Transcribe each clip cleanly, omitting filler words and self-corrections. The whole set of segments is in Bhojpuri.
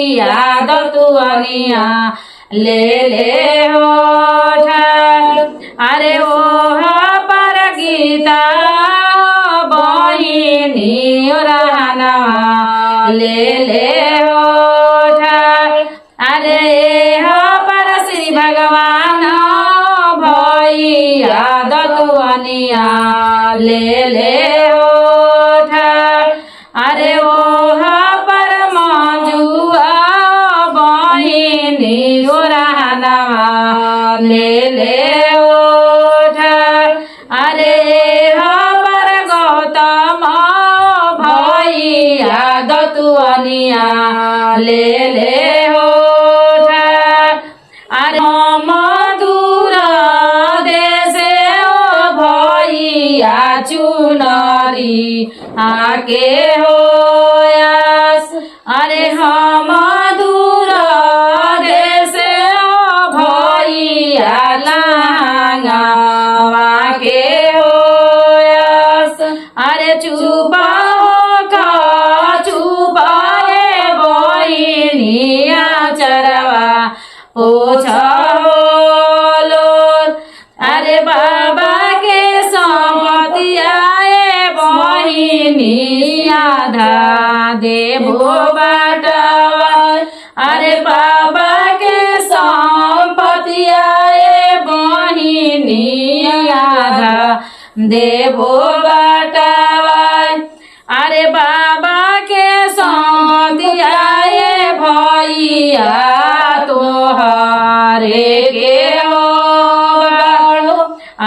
भैया दतुअनिया ले ले होठ अरे ओह पर गीता बहिनी रहनवा ले ले होठ अरे पर श्री भगवान भैया दतुअनिया ले ले होठ अरे ओह पर मंजुआ बहिनी रहनवा ले ले होठ अरे पर गौतम भैया दतुअनिया ले ले होठ अरे मधुर देशे ओ भैया चुनरी आके होयास अरे हम दूर देशे ओ भैया लांगा वाके होयास अरे चुपा चुपाए बहिनिया चरवा पोछा अरे बाबा के संपतियाए बहिनी आधा देबो बाटवा अरे बाबा के संपतियाए बहिनी आधा देबो बाटवा अरे बाबा के संपतियाए भैया तोहरे के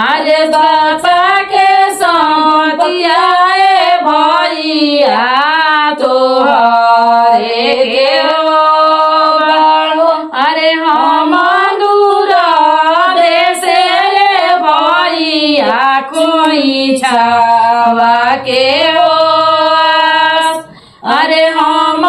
आज बाबा के संपतियाए भैया तोहरे के अरे हम दूर देशे भैया कोई छावा के अरे हम